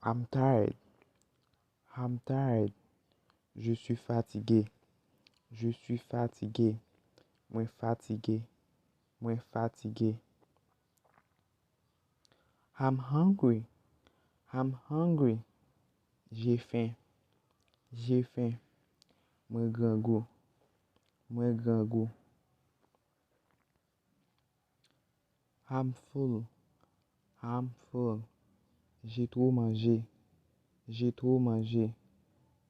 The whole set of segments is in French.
I'm tired. I'm tired. Je suis fatigué. Je suis fatigué. Moi fatigué. Moi fatigué. I'm hungry. I'm hungry. J'ai faim. J'ai faim. Moi grand goût. Moi grand goût. I'm full. I'm full. J'ai trop mangé. J'ai trop mangé.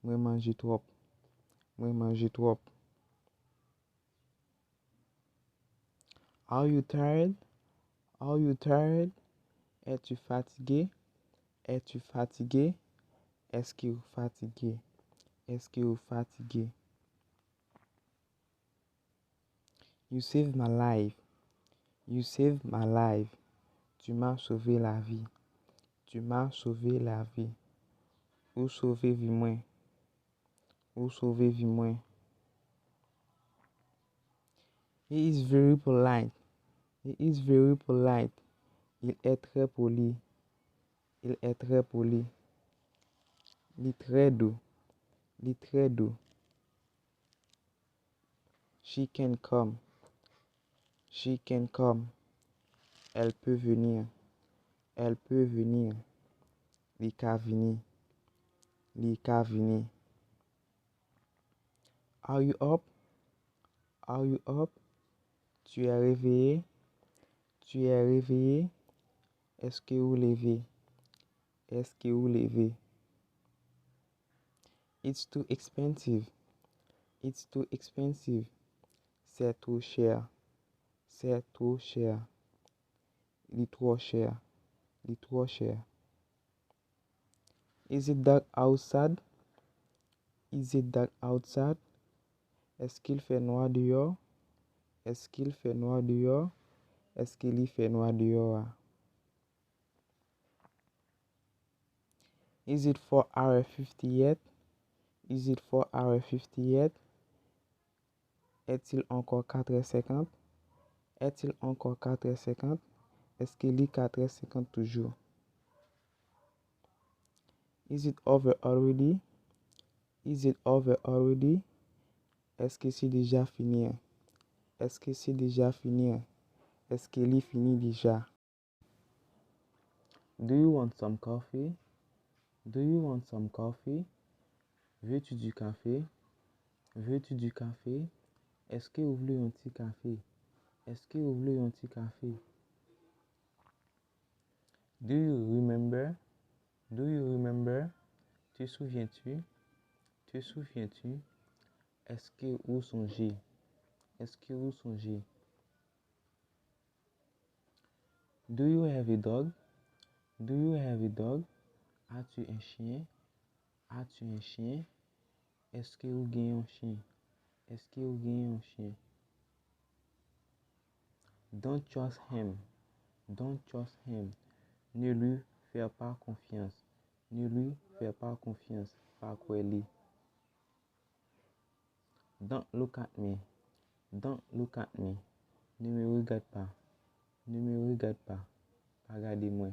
Moi manger trop. Moi manger trop. Are you tired? Are you tired? Es-tu fatigué? Es-tu fatigué? Est-ce que vous fatigué? Est-ce que vous fatigué? You saved my life. You saved my life. Tu m'as sauvé la vie. Tu m'as sauvé la vie. Ou sauvé vie moi. Ou sauvé vie moi. He is very polite. He is very polite. Il est très poli. Il est très poli. Il est très doux. Il est très doux. She can come. She can come. Elle peut venir. Elle peut venir. Il ka venir. Il ka venir. Are you up? Are you up? Tu es réveillé? Tu es réveillé? Est-ce que vous levez? Est-ce que vous levez? It's too expensive. It's too expensive. C'est trop cher. C'est trop cher. Il est trop cher. Il est trop cher. Is it dark outside? Is it dark outside? Est-ce qu'il fait noir dehors? Est-ce qu'il fait noir dehors? Est-ce qu'il y fait noir dehors? Is it 4h50 yet? Is it 4h50 yet? Est-il encore 4h50? Est-il encore 4h50? Est-ce qu'il est 4h50 toujours? Is it over already? Is it over already? Est-ce que c'est déjà fini? Est-ce que c'est déjà fini? Est-ce qu'il est fini déjà? Do you want some coffee? Do you want some coffee? Veux-tu du café? Veux-tu du café? Est-ce que vous voulez un petit café? Est-ce que vous voulez un petit café? Do you remember? Do you remember? Te souviens-tu? Te souviens-tu? Est-ce que vous songez? Est-ce que vous songez? Do you have a dog? Do you have a dog? As-tu un chien? As-tu un chien? Est-ce que vous gagnez un chien? Est-ce que vous gagnez un chien? Don't trust him. Don't trust him. Ne lui fais pas confiance. Ne lui fais pas confiance. Pas quoi lui. Don't look at me. Don't look at me. Ne me regarde pas. Ne me regarde pas. Regardez-moi.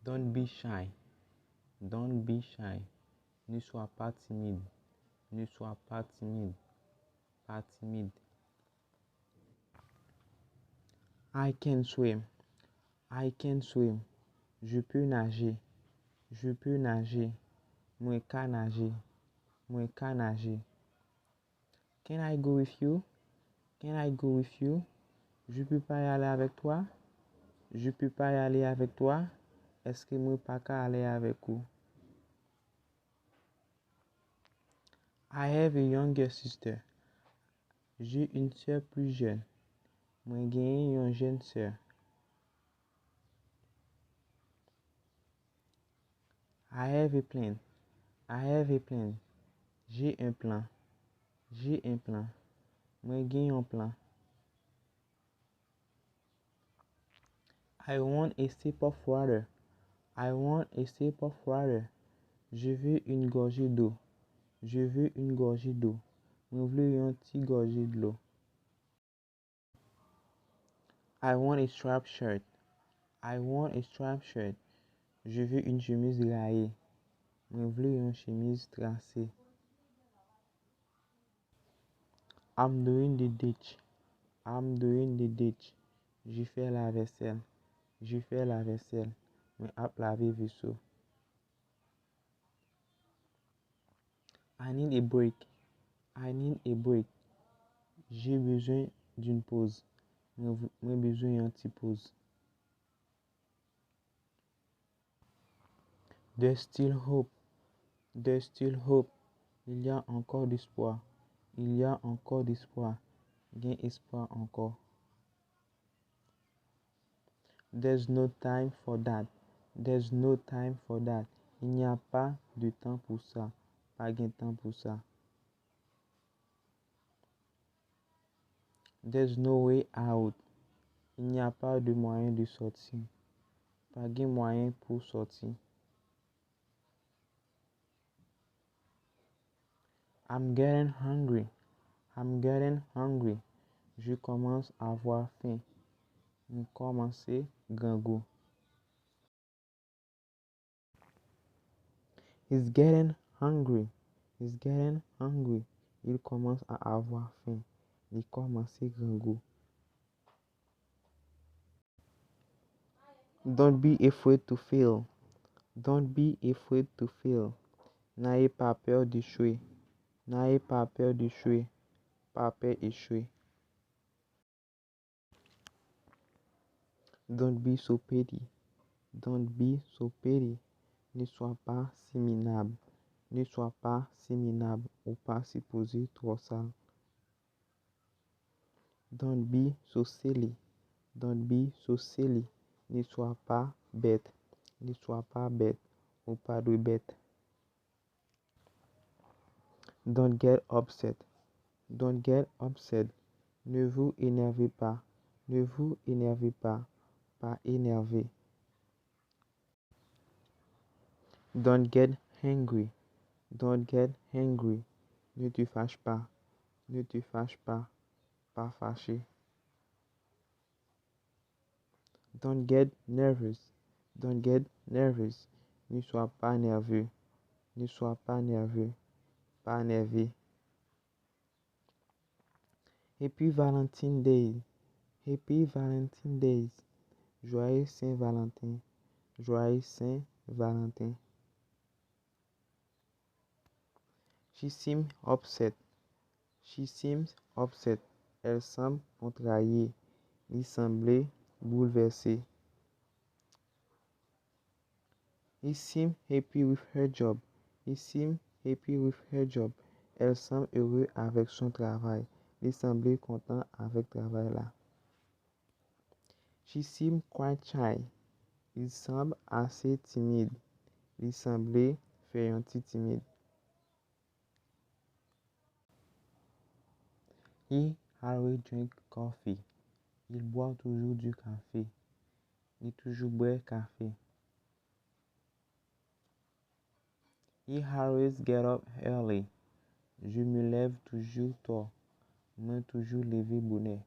Don't be shy. Don't be shy. Ne sois pas timide. Ne sois pas timide. Pas timide. I can swim. I can swim. Je peux nager. Je peux nager. Moi ka nager. Moi ka nager. Can I go with you? Can I go with you? Je peux pas y aller avec toi? Je peux pas y aller avec toi? Est-ce que moi pas qu'à aller avec vous? I have a younger sister. J'ai une sœur plus jeune. Moi gagne une jeune sœur. I have a plan. I have a plan. J'ai un plan. J'ai un plan. Moi gen un plan. I want a sip of water. I want a sip of water. Je veux une gorgée d'eau. Je veux une gorgée d'eau. Moi vle yon ti gorgée de l'eau. I want a striped shirt. I want a striped shirt. Je veux une chemise rayée. Moi vle yon chemise tracée. I'm doing the ditch. I'm doing the ditch. Je fais la vaisselle. Je fais la vaisselle. Moi ap lave vaisseau. I need a break. I need a break. J'ai besoin d'une pause. Moi besoin yon ti pause. There's still hope. There's still hope. Il y a encore d'espoir. Il y a encore d'espoir. Gen espoir encore. There's no time for that. There's no time for that. Il n'y a pas de temps pour ça. Pas gen temps pour ça. There's no way out. Il n'y a pas de moyen de sortir. Pas gen moyen pour sortir. I'm getting hungry. I'm getting hungry. Je commence à avoir faim. Je commence grand goût. He's getting hungry. He's getting hungry. Il commence à avoir faim. Il commence grand goût. Don't be afraid to fail. Don't be afraid to fail. N'ayez pas peur d'échouer. N'ayez pas peur d'échouer. Pas peur d'échouer. Don't be so petty. Don't be so petty. Ne sois pas si minable. Ne sois pas si minable ou pas supposé trop sale. Don't be so silly. Don't be so silly. Ne sois pas bête. Ne sois pas bête ou pas de bête. Don't get upset. Don't get upset. Ne vous énervez pas. Ne vous énervez pas. Pas énervé. Don't get angry. Don't get angry. Ne te fâche pas. Ne te fâche pas. Pas fâché. Don't get nervous. Don't get nervous. Ne sois pas nerveux. Ne sois pas nerveux. Pas nerveux. Happy Valentine's Day. Happy Valentine's Day. Joyeux Saint-Valentin. Joyeux Saint-Valentin. She seems upset. She seems upset. Elle semble contrariée. Il semblait bouleversé. He seemed happy with her job. He seemed happy with her job. Elle semble heureux avec son travail. Il semblait content avec le travail là. She seemed quite shy. Il semble assez timide. Il semblait faire un petit timide. He always drink coffee. Il boit toujours du café. Il toujours boit café. He always get up early. Je me lève toujours tôt. Moi toujours levé bonnet.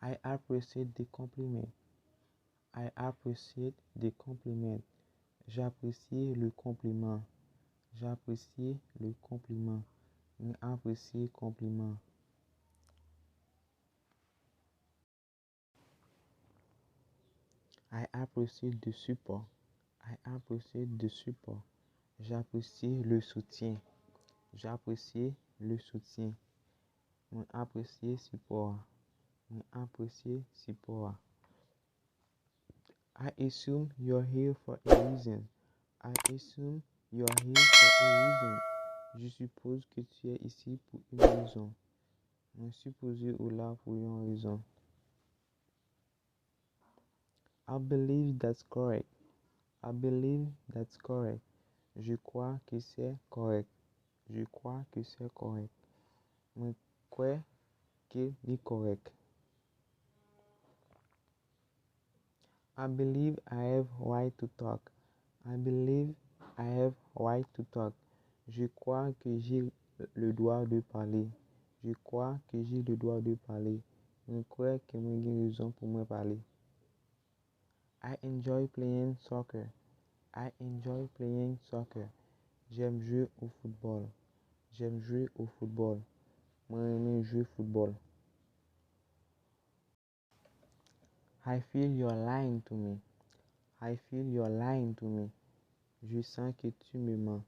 I appreciate the compliment. I appreciate the compliment. J'apprécie le compliment. J'apprécie le compliment. J'apprécie le compliment. I appreciate the support. I appreciate the support. J'apprécie le soutien. J'apprécie le soutien. J'apprécie support. J'apprécie support. I assume you're here for a reason. I assume you're here for a reason. Je suppose que tu es ici pour une raison. Je suppose ou là pour une raison. I believe that's correct. I believe that's correct. Je crois que c'est correct. Je crois que c'est correct. Je crois que c'est correct. I believe I have right to talk. I believe I have right to talk. Je crois que j'ai le droit de parler. Je crois que j'ai le droit de parler. Je crois que j'ai raison pour me parler. I enjoy playing soccer. I enjoy playing soccer. J'aime jouer au football. J'aime jouer au football. Moi, j'aime jouer au football. I feel you're lying to me. I feel you're lying to me. Je sens que tu me mens.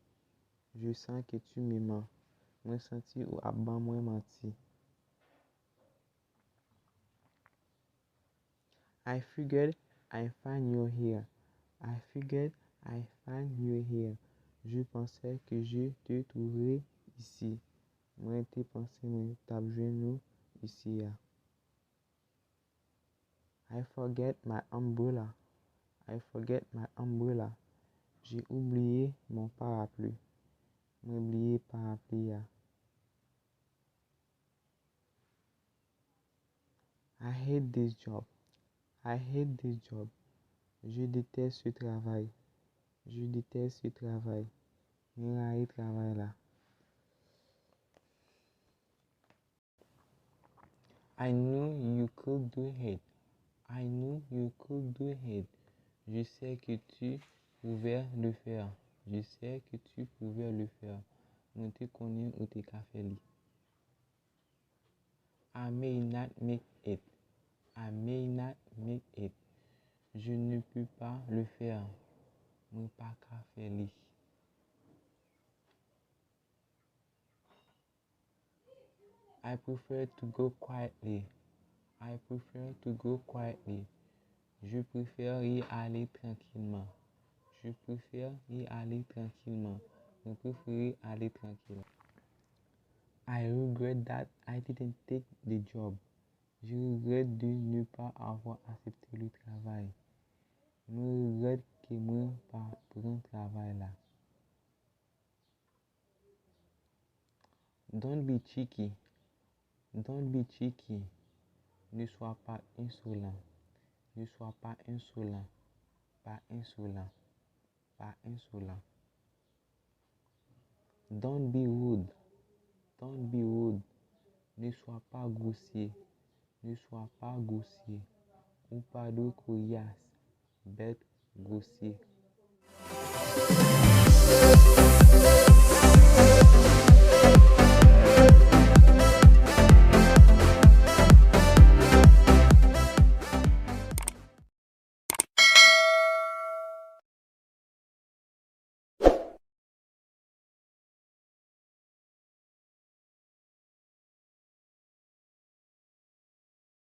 Je sens que tu me mens. Moi senti ou aban moi menti. I figured I find you here. I figured I find you here. Je pensais que je te trouverais ici. Moi te pensé moi t'abjouer nous ici. I forget my umbrella. I forget my umbrella. J'ai oublié mon parapluie. J'ai oublié parapluie. I hate this job. I hate this job. Je déteste ce travail. Je déteste ce travail. Je travail là. I knew you could do it. I knew you could do it. Je sais que tu pouvais le faire. Je sais que tu pouvais le faire. Moi te connais ou te ka fait li. I may not make it. I may not make it. Je ne peux pas le faire. Moi pas ka fait li. I prefer to go quietly. I prefer to go quietly. Je préfère y aller tranquillement. Je préfère y aller tranquillement. Je préfère aller tranquille. I regret that I didn't take the job. Je regrette de ne pas avoir accepté le travail. Je regrette que moi pas prendre travail là. Don't be cheeky. Don't be cheeky. Ne sois pas insolent. Ne sois pas insolent. Pas insolent. Pas insolent. Don't be rude. Don't be rude. Ne sois pas grossier. Ne sois pas grossier. Ou pas de coriace. Bête grossier.